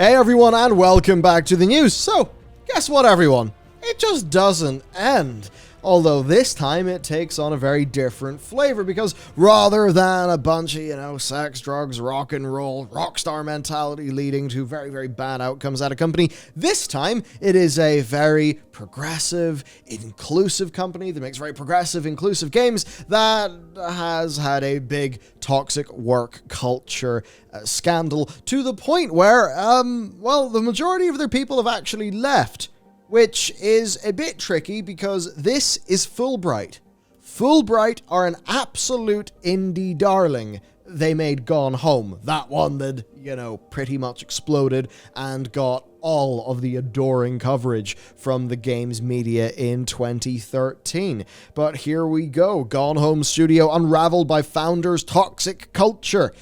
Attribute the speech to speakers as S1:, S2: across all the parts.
S1: Hey everyone, and welcome back to the news. So, guess what everyone? It just doesn't end. Although this time it takes on a very different flavor, because rather than a bunch of, sex, drugs, rock and roll, rock star mentality leading to very, very bad outcomes at a company, this time it is a very progressive, inclusive company that makes very progressive, inclusive games that has had a big toxic work culture scandal to the point where, the majority of their people have actually left. Which is a bit tricky because this is Fullbright. Fullbright are an absolute indie darling. They made Gone Home, that one that, pretty much exploded and got all of the adoring coverage from the game's media in 2013. But here we go, Gone Home studio unraveled by founders' toxic culture.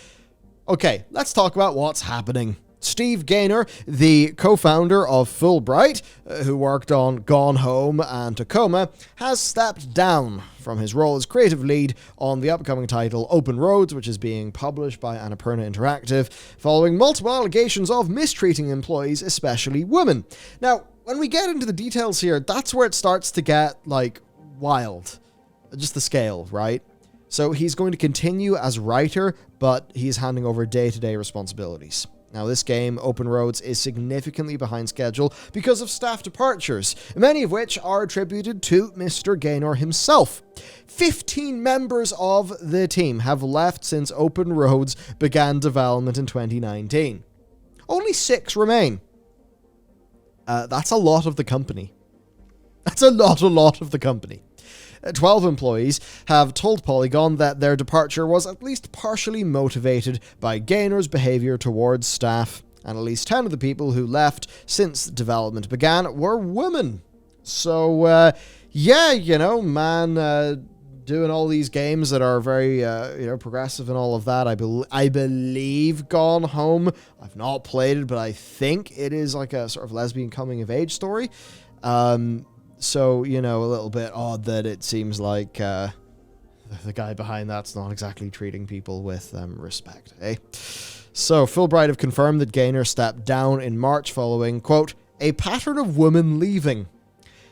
S1: Okay, let's talk about what's happening. Steve Gaynor, the co-founder of Fullbright, who worked on Gone Home and Tacoma, has stepped down from his role as creative lead on the upcoming title Open Roads, which is being published by Annapurna Interactive, following multiple allegations of mistreating employees, especially women. Now, when we get into the details here, that's where it starts to get, wild. Just the scale, right? So he's going to continue as writer, but he's handing over day-to-day responsibilities. Now, this game, Open Roads, is significantly behind schedule because of staff departures, many of which are attributed to Mr. Gaynor himself. 15 members of the team have left since Open Roads began development in 2019. Only 6 remain. That's a lot of the company. That's a lot of the company. 12 employees have told Polygon that their departure was at least partially motivated by Gaynor's behavior towards staff, and at least 10 of the people who left since development began were women. So, doing all these games that are very, progressive and all of that. I believe Gone Home. I've not played it, but I think it is like a sort of lesbian coming-of-age story. So, a little bit odd that it seems like the guy behind that's not exactly treating people with respect, eh? So, Fullbright have confirmed that Gaynor stepped down in March following, quote, a pattern of women leaving.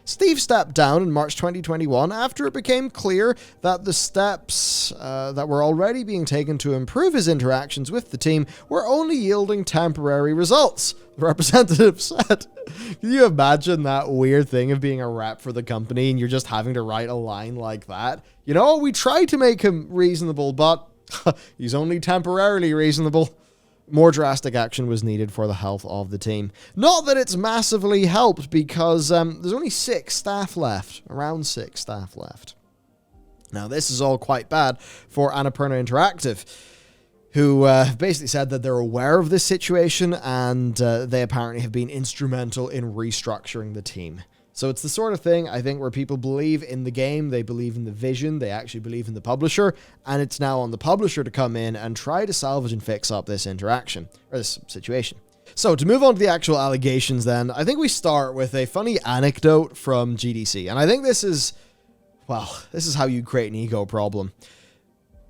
S1: Steve stepped down in March 2021 after it became clear that the steps that were already being taken to improve his interactions with the team were only yielding temporary results, the representative said. Can you imagine that weird thing of being a rep for the company and you're just having to write a line like that? We tried to make him reasonable, but he's only temporarily reasonable. More drastic action was needed for the health of the team. Not that it's massively helped, because there's only 6 staff left. Around 6 staff left. Now, this is all quite bad for Annapurna Interactive, who basically said that they're aware of this situation, and they apparently have been instrumental in restructuring the team. So it's the sort of thing, I think, where people believe in the game, they believe in the vision, they actually believe in the publisher, and it's now on the publisher to come in and try to salvage and fix up this interaction, or this situation. So to move on to the actual allegations then, I think we start with a funny anecdote from GDC, and I think this is how you create an ego problem.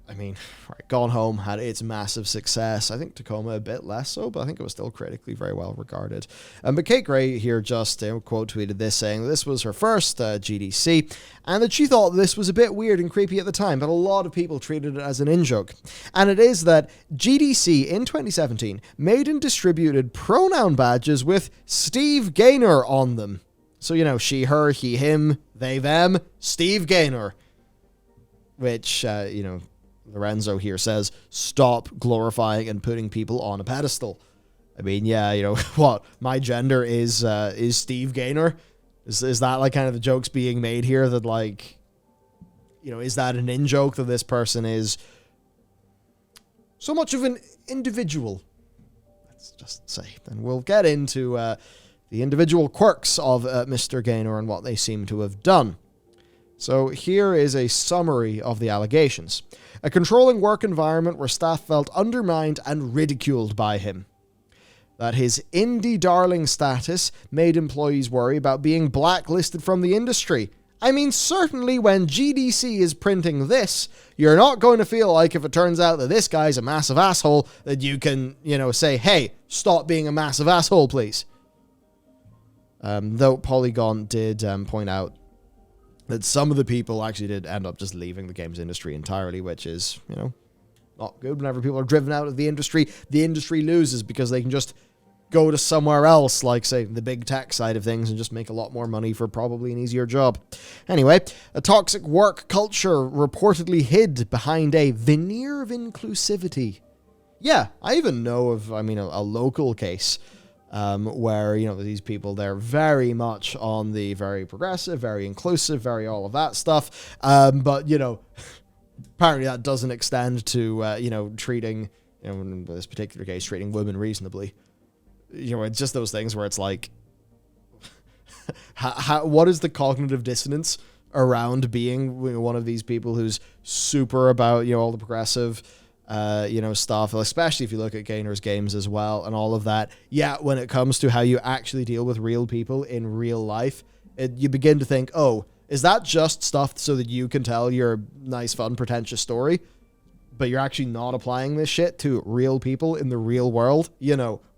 S1: I mean, right, Gone Home had its massive success. I think Tacoma a bit less so, but I think it was still critically very well regarded. But Kate Gray here just quote tweeted this, saying that this was her first GDC, and that she thought this was a bit weird and creepy at the time, but a lot of people treated it as an in-joke. And it is that GDC in 2017 made and distributed pronoun badges with Steve Gaynor on them. So, she, her, he, him, they, them, Steve Gaynor. Which, Lorenzo here says, stop glorifying and putting people on a pedestal. I mean, what? My gender is Steve Gaynor? Is that kind of the jokes being made here that is that an in-joke that this person is so much of an individual? Let's just say. And we'll get into the individual quirks of Mr. Gaynor and what they seem to have done. So here is a summary of the allegations. A controlling work environment where staff felt undermined and ridiculed by him. That his indie darling status made employees worry about being blacklisted from the industry, I mean, certainly when GDC is printing this, you're not going to feel like if it turns out that this guy's a massive asshole, that you can, say, hey, stop being a massive asshole, please. Though Polygon did point out that some of the people actually did end up just leaving the games industry entirely, which is, not good. Whenever people are driven out of the industry loses because they can just go to somewhere else, like, say, the big tech side of things, and just make a lot more money for probably an easier job. Anyway, a toxic work culture reportedly hid behind a veneer of inclusivity. Yeah, I even know of, a local case where, these people, they're very much on the very progressive, very inclusive, very all of that stuff. But, apparently that doesn't extend to, treating, in this particular case, treating women reasonably. It's just those things where it's like, what is the cognitive dissonance around being one of these people who's super about, all the progressive, stuff, especially if you look at Gaynor's games as well and all of that. Yeah, when it comes to how you actually deal with real people in real life, you begin to think, oh, is that just stuff so that you can tell your nice, fun, pretentious story? But you're actually not applying this shit to real people in the real world,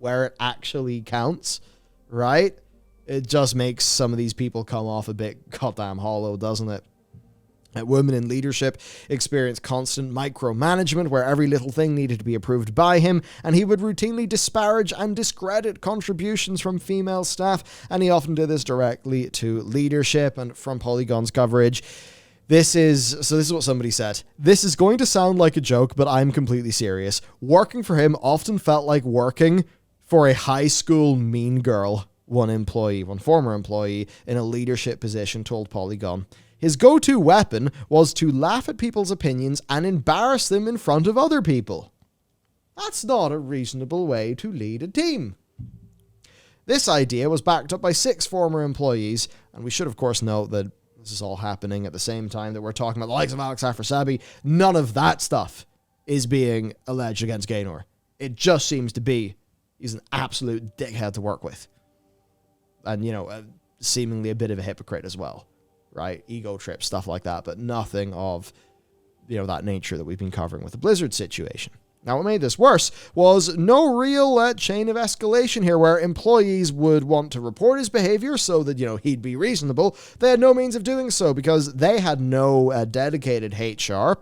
S1: where it actually counts, right? It just makes some of these people come off a bit goddamn hollow, doesn't it? Women in leadership experienced constant micromanagement where every little thing needed to be approved by him, and he would routinely disparage and discredit contributions from female staff, and he often did this directly to leadership. And from Polygon's coverage, this is what somebody said. This is going to sound like a joke, but I'm completely serious. Working for him often felt like working for a high school mean girl, one former employee in a leadership position told Polygon. His go-to weapon was to laugh at people's opinions and embarrass them in front of other people. That's not a reasonable way to lead a team. This idea was backed up by 6 former employees, and we should of course note that this is all happening at the same time that we're talking about the likes of Alex Afrasabi. None of that stuff is being alleged against Gaynor. It just seems to be he's an absolute dickhead to work with. And, seemingly a bit of a hypocrite as well. Right? Ego trip, stuff like that, but nothing of, that nature that we've been covering with the Blizzard situation. Now, what made this worse was no real chain of escalation here where employees would want to report his behavior so that, he'd be reasonable. They had no means of doing so because they had no dedicated HR.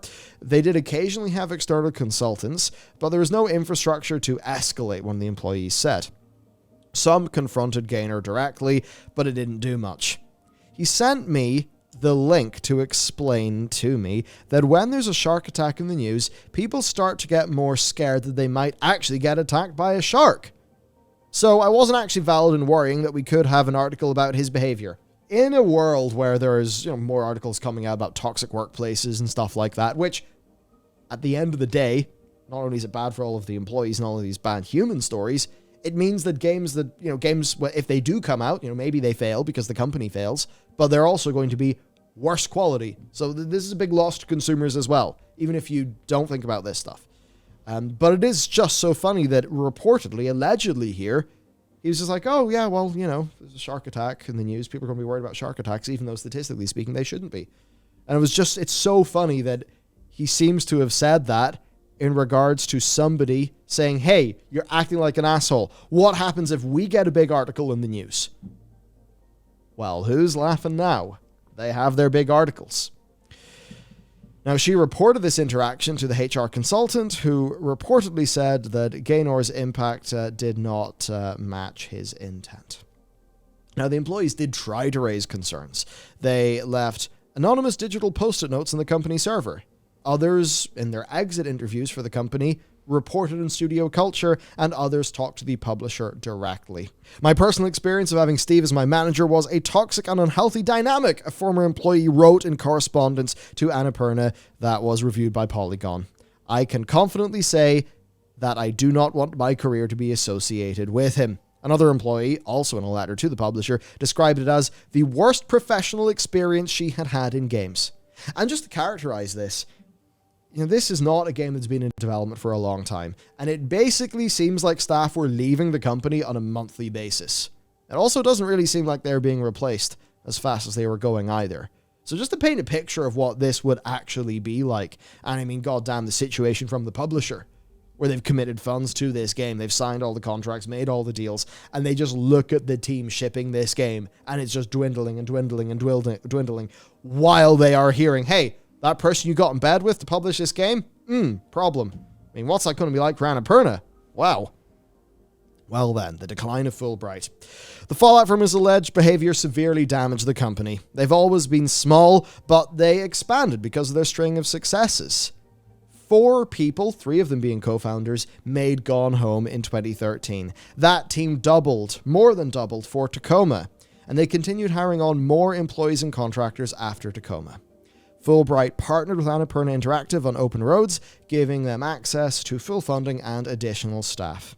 S1: They did occasionally have external consultants, but there was no infrastructure to escalate, one of the employees said. Some confronted Gaynor directly, but it didn't do much. He sent me the link to explain to me that when there's a shark attack in the news, people start to get more scared that they might actually get attacked by a shark. So I wasn't actually valid in worrying that we could have an article about his behavior. In a world where there's more articles coming out about toxic workplaces and stuff like that, which at the end of the day, not only is it bad for all of the employees and all of these bad human stories, it means that games, if they do come out, maybe they fail because the company fails, but they're also going to be worse quality. So this is a big loss to consumers as well, even if you don't think about this stuff. But it is just so funny that reportedly, allegedly here, he was just like, oh yeah, well, there's a shark attack in the news. People are going to be worried about shark attacks, even though statistically speaking, they shouldn't be. And it's so funny that he seems to have said that in regards to somebody saying, hey, you're acting like an asshole. What happens if we get a big article in the news? Well, who's laughing now? They have their big articles. Now, she reported this interaction to the HR consultant, who reportedly said that Gaynor's impact did not match his intent. Now, the employees did try to raise concerns. They left anonymous digital post-it notes on the company server. Others, in their exit interviews for the company, reported in studio culture, and others talked to the publisher directly. My personal experience of having Steve as my manager was a toxic and unhealthy dynamic, a former employee wrote in correspondence to Annapurna that was reviewed by Polygon. I can confidently say that I do not want my career to be associated with him. Another employee, also in a letter to the publisher, described it as the worst professional experience she had had in games. And just to characterize this, this is not a game that's been in development for a long time, and it basically seems like staff were leaving the company on a monthly basis. It also doesn't really seem like they're being replaced as fast as they were going either. So just to paint a picture of what this would actually be like, and I mean, goddamn, the situation from the publisher, where they've committed funds to this game, they've signed all the contracts, made all the deals, and they just look at the team shipping this game, and it's just dwindling and dwindling and dwindling, while they are hearing, hey, that person you got in bed with to publish this game? Problem. I mean, what's that going to be like for Annapurna? Wow. Well then, the decline of Fullbright. The fallout from his alleged behavior severely damaged the company. They've always been small, but they expanded because of their string of successes. 4 people, 3 of them being co-founders, made Gone Home in 2013. That team doubled, more than doubled, for Tacoma, and they continued hiring on more employees and contractors after Tacoma. Fullbright partnered with Annapurna Interactive on Open Roads, giving them access to full funding and additional staff.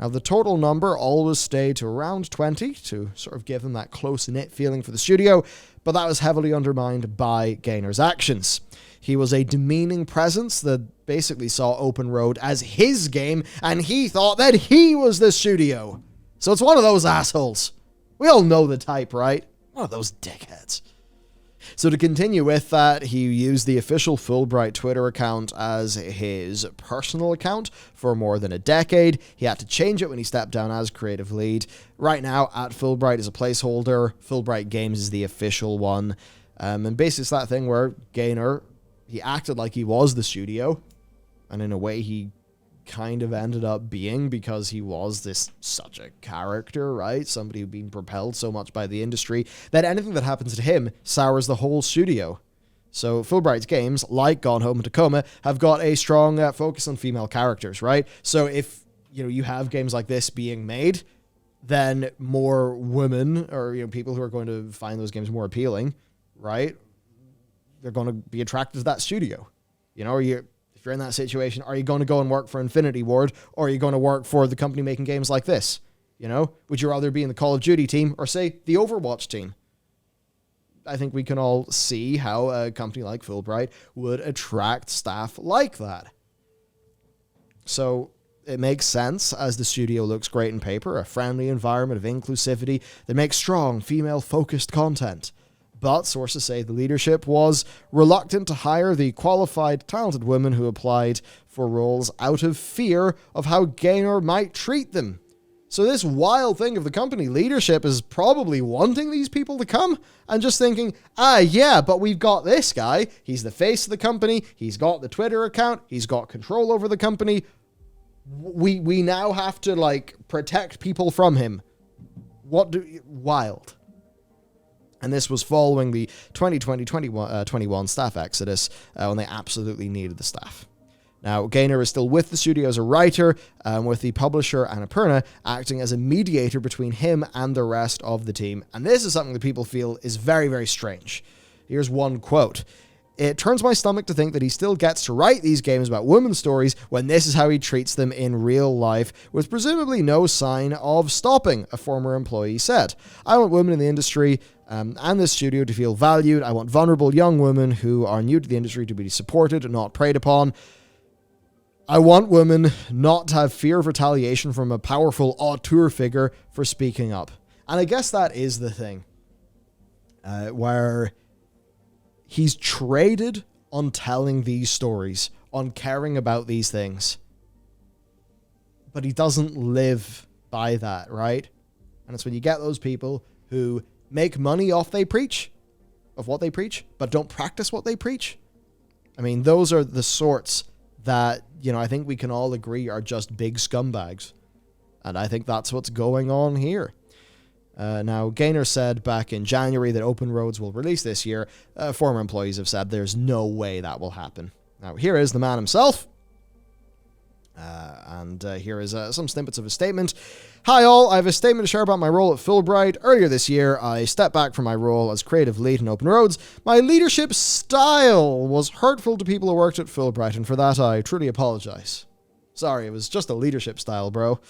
S1: Now, the total number always stayed to around 20 to sort of give them that close-knit feeling for the studio, but that was heavily undermined by Gaynor's actions. He was a demeaning presence that basically saw Open Road as his game, and he thought that he was the studio. So it's one of those assholes. We all know the type, right? One of those dickheads. So to continue with that, he used the official Fullbright Twitter account as his personal account for more than a decade. He had to change it when he stepped down as creative lead. Right now, @Fullbright is a placeholder. Fullbright Games is the official one. And basically it's that thing where Gaynor, he acted like he was the studio, and in a way he kind of ended up being, because he was such a character, right? Somebody who'd been propelled so much by the industry that anything that happens to him sours the whole studio. So Fullbright's games, like Gone Home and Tacoma, have got a strong focus on female characters, right? So if you have games like this being made, then more women, or people who are going to find those games more appealing, right? They're going to be attracted to that studio. If you're in that situation, are you going to go and work for Infinity Ward, or are you going to work for the company making games like this? Would you rather be in the Call of Duty team or, say, the Overwatch team? I think we can all see how a company like Fullbright would attract staff like that. So it makes sense, as the studio looks great in paper, a friendly environment of inclusivity that makes strong, female-focused content. But sources say the leadership was reluctant to hire the qualified, talented women who applied for roles out of fear of how Gaynor might treat them. So this wild thing of the company leadership is probably wanting these people to come and just thinking, yeah, but we've got this guy. He's the face of the company. He's got the Twitter account. He's got control over the company. We now have to, protect people from him. Wild. And this was following the 2020-21 staff exodus, when they absolutely needed the staff. Now, Gaynor is still with the studio as a writer, with the publisher Annapurna acting as a mediator between him and the rest of the team. And this is something that people feel is very, very strange. Here's one quote. "It turns my stomach to think that he still gets to write these games about women's stories when this is how he treats them in real life, with presumably no sign of stopping," a former employee said. "I want women in the industry and this studio to feel valued. I want vulnerable young women who are new to the industry to be supported and not preyed upon. I want women not to have fear of retaliation from a powerful auteur figure for speaking up." And I guess that is the thing, where he's traded on telling these stories, on caring about these things. But he doesn't live by that, right? And it's when you get those people who make money off what they preach, but don't practice what they preach. I mean, those are the sorts that, I think we can all agree are just big scumbags. And I think that's what's going on here. Now, Gaynor said back in January that Open Roads will release this year. Former employees have said there's no way that will happen. Now, here is the man himself. And here is some snippets of his statement. "Hi all, I have a statement to share about my role at Fullbright. Earlier this year, I stepped back from my role as creative lead in Open Roads. My leadership style was hurtful to people who worked at Fullbright, and for that I truly apologize." Sorry, it was just a leadership style, bro.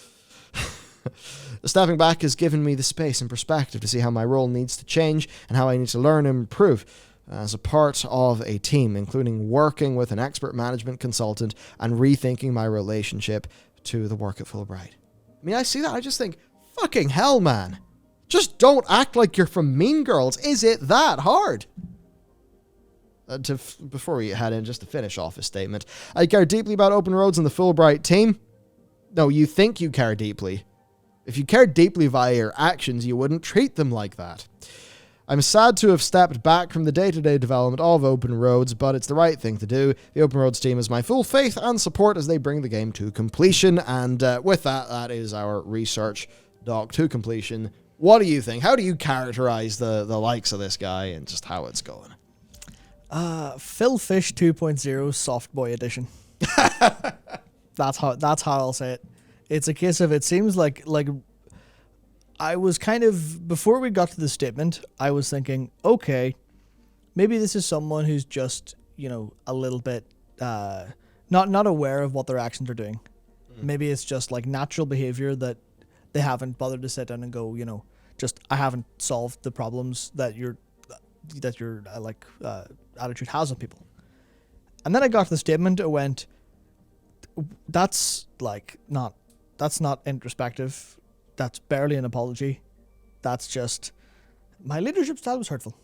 S1: "Stepping back has given me the space and perspective to see how my role needs to change and how I need to learn and improve as a part of a team, including working with an expert management consultant and rethinking my relationship to the work at Fullbright." I mean, I see that, I just think, fucking hell, man. Just don't act like you're from Mean Girls. Is it that hard? before we head in, just to finish off his statement, I care deeply about open roads and the Fullbright team. No, you think you care deeply. If you cared deeply via your actions, you wouldn't treat them like that. I'm sad to have stepped back from the day-to-day development of Open Roads, but it's the right thing to do. The Open Roads team has my full faith and support as they bring the game to completion. And with that, that is our research doc to completion. What do you think? How do you characterize the likes of this guy and just how it's going?
S2: Phil Fish 2.0 Soft Boy Edition. That's how I'll say it. It's a case of, it seems like I was kind of, before we got to the statement, I was thinking, okay, maybe this is someone who's just, a little bit not aware of what their actions are doing. Maybe it's just like natural behavior that they haven't bothered to sit down and go, just, I haven't solved the problems that your attitude has on people. And then I got to the statement, it went, that's not introspective. That's barely an apology. That's just, my leadership style was hurtful.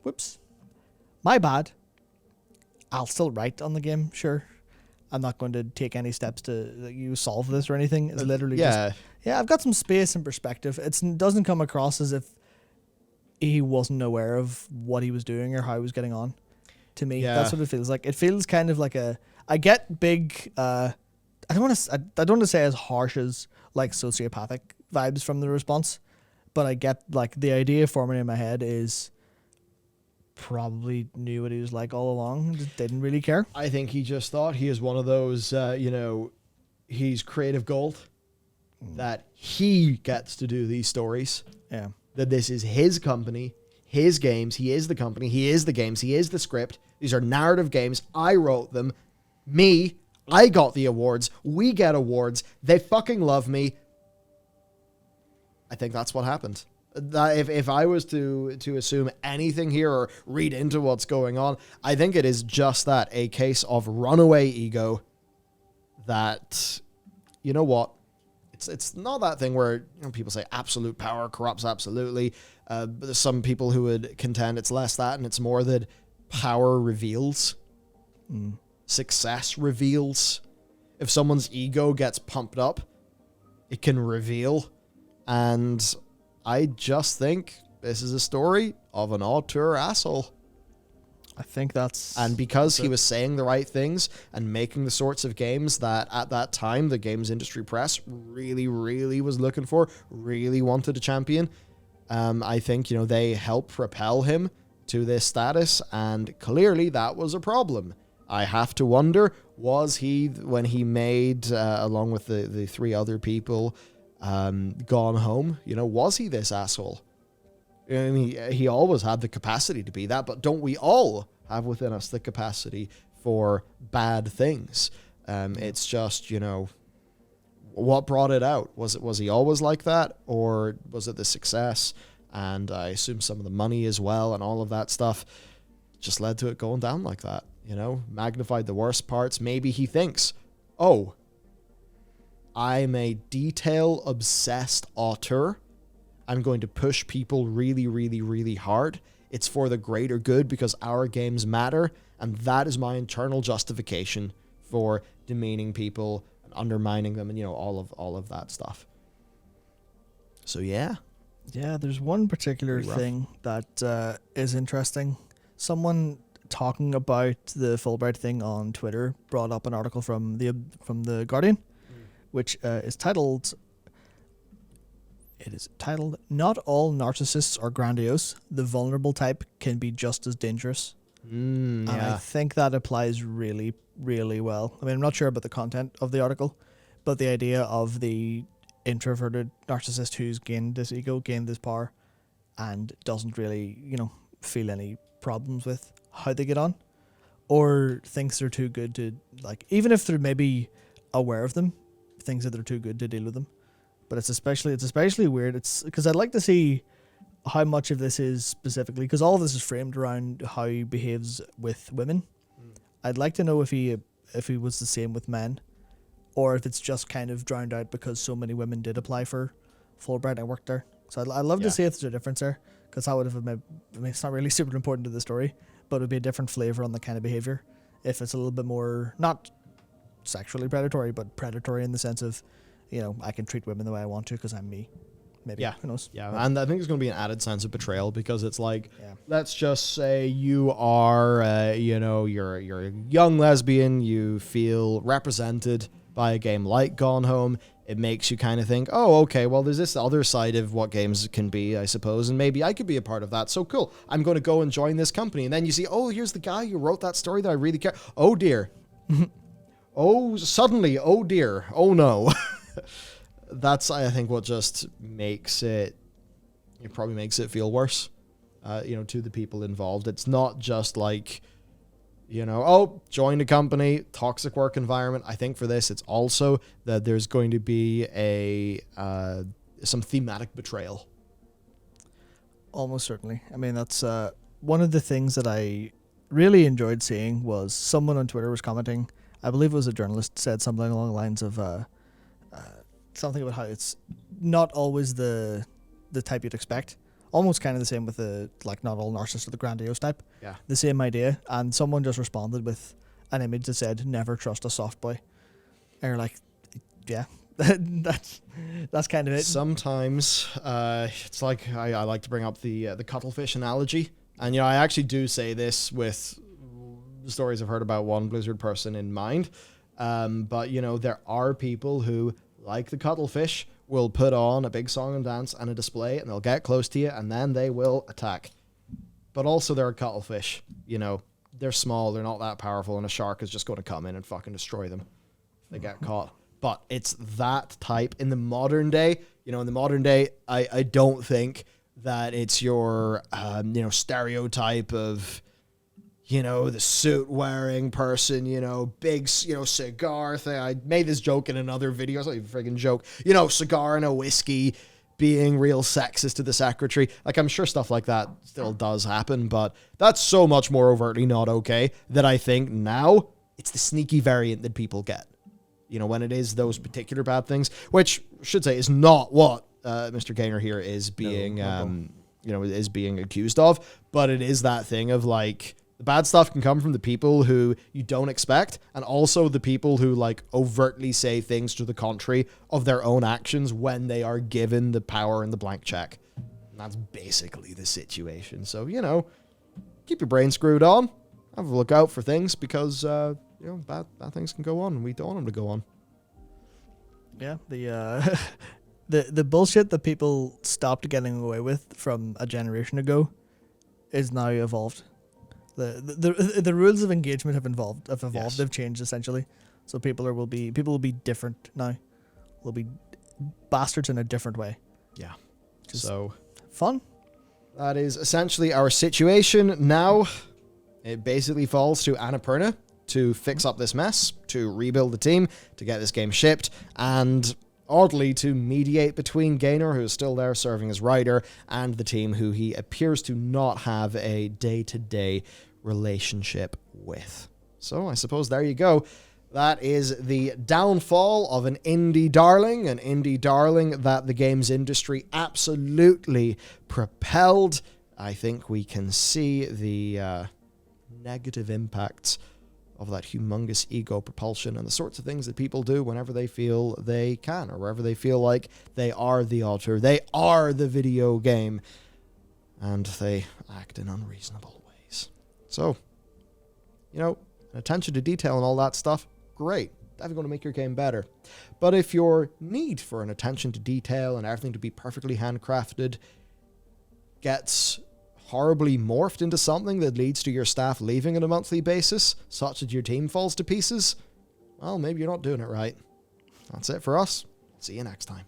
S2: Whoops. My bad. I'll still write on the game, sure. I'm not going to take any steps to you solve this or anything. It's literally just, I've got some space and perspective. It doesn't come across as if he wasn't aware of what he was doing or how he was getting on. To me, that's what it feels like. It feels kind of like I get big, I don't want to say as harsh as like sociopathic vibes from the response, but I get like the idea forming in my head is probably knew what he was like all along, just didn't really care.
S1: I think he just thought he is one of those, he's creative gold, that he gets to do these stories.
S2: Yeah.
S1: That this is his company, his games, he is the company, he is the games, he is the script. These are narrative games. I wrote them. I got the awards. We get awards. They fucking love me. I think that's what happened. If I was to assume anything here or read into what's going on, I think it is just that, a case of runaway ego that, you know what? It's not that thing where people say absolute power corrupts absolutely. But there's some people who would contend it's less that, and it's more that power reveals. Success reveals. If someone's ego gets pumped up, it can reveal. And I just think this is a story of an auteur asshole.
S2: I think that's...
S1: And because he was saying the right things and making the sorts of games that at that time the games industry press really, really was looking for, really wanted to champion, I think, they helped propel him to this status, and clearly that was a problem. I have to wonder, was he, when he made, along with the three other people, Gone Home, was he this asshole? I mean, he always had the capacity to be that, but don't we all have within us the capacity for bad things? It's just, what brought it out? Was he always like that, or was it the success? And I assume some of the money as well, and all of that stuff just led to it going down like that. Magnified the worst parts. Maybe he thinks, oh, I'm a detail-obsessed auteur. I'm going to push people really, really, really hard. It's for the greater good because our games matter, and that is my internal justification for demeaning people and undermining them, and all of that stuff. So yeah,
S2: there's one particular thing that is interesting. Someone talking about the Fullbright thing on Twitter brought up an article from the Guardian, which is titled. It is titled, "Not all narcissists are grandiose. The vulnerable type can be just as dangerous." And I think that applies really, really well. I mean, I'm not sure about the content of the article, but the idea of the introverted narcissist who's gained this ego, gained this power, and doesn't really, feel any problems with how they get on, or thinks they're too good to, even if they're maybe aware of them, thinks that they're too good to deal with them. But it's especially weird. It's because I'd like to see how much of this is specifically, because all of this is framed around how he behaves with women. I'd like to know if he was the same with men, or if it's just kind of drowned out because so many women did apply for Fullbright and worked there. So I'd love to see if there's a difference there, because that would have been, it's not really super important to the story, but it would be a different flavor on the kind of behavior. If it's a little bit more, not sexually predatory, but predatory in the sense of, I can treat women the way I want to because I'm me. Maybe.
S1: Yeah.
S2: Who knows?
S1: Yeah. And I think there's going to be an added sense of betrayal because it's like, let's just say you are, you're a young lesbian. You feel represented by a game like Gone Home. It makes you kind of think, oh, okay, well, there's this other side of what games can be, I suppose, and maybe I could be a part of that. So cool. I'm going to go and join this company. And then you see, oh, here's the guy who wrote that story that I really care. Oh, dear. Oh, suddenly, oh, dear. Oh, no. That's, I think, what just makes it probably makes it feel worse, to the people involved. It's not just like, join a company, toxic work environment. I think for this, it's also that there's going to be some thematic betrayal.
S2: Almost certainly. I mean, that's one of the things that I really enjoyed seeing was someone on Twitter was commenting. I believe it was a journalist said something along the lines of something about how it's not always the type you'd expect. Almost kind of the same with not all narcissists are the grandiose type.
S1: Yeah.
S2: The same idea. And someone just responded with an image that said, never trust a soft boy. And you're like, yeah, that's kind of it.
S1: Sometimes it's like I like to bring up the Cuttlefish analogy. And, I actually do say this with stories I've heard about one Blizzard person in mind. But, there are people who, like the cuttlefish, will put on a big song and dance and a display, and they'll get close to you, and then they will attack. But also there are cuttlefish. They're small, they're not that powerful, and a shark is just going to come in and fucking destroy them if they get caught. But it's that type in the modern day. I don't think that it's your, stereotype of, the suit-wearing person, big, cigar thing. I made this joke in another video. It's not even a friggin' joke. Cigar and a whiskey being real sexist to the secretary. Like, I'm sure stuff like that still does happen, but that's so much more overtly not okay that I think now it's the sneaky variant that people get. When it is those particular bad things, which I should say is not what Mr. Gaynor here is being, is being accused of, but it is that thing of like, the bad stuff can come from the people who you don't expect, and also the people who overtly say things to the contrary of their own actions when they are given the power and the blank check. And that's basically the situation. So, keep your brain screwed on. Have a look out for things because, bad things can go on, and we don't want them to go on.
S2: Yeah, the bullshit that people stopped getting away with from a generation ago is now evolved. The rules of engagement have evolved.
S1: Yes.
S2: They've changed essentially. So people will be different now. Will be bastards in a different way.
S1: Yeah.
S2: Just
S1: so
S2: fun.
S1: That is essentially our situation now. It basically falls to Annapurna to fix up this mess, to rebuild the team, to get this game shipped, and oddly to mediate between Gaynor, who is still there serving as writer, and the team who he appears to not have a day-to-day relationship with. So I suppose there you go. That is the downfall of an indie darling that the games industry absolutely propelled. I think we can see the negative impacts of that humongous ego propulsion and the sorts of things that people do whenever they feel they can, or wherever they feel like they are the author, they are the video game, and they act in unreasonable ways. So, attention to detail and all that stuff, great. Definitely going to make your game better. But if your need for an attention to detail and everything to be perfectly handcrafted gets horribly morphed into something that leads to your staff leaving on a monthly basis, such that your team falls to pieces, well, maybe you're not doing it right. That's it for us. See you next time.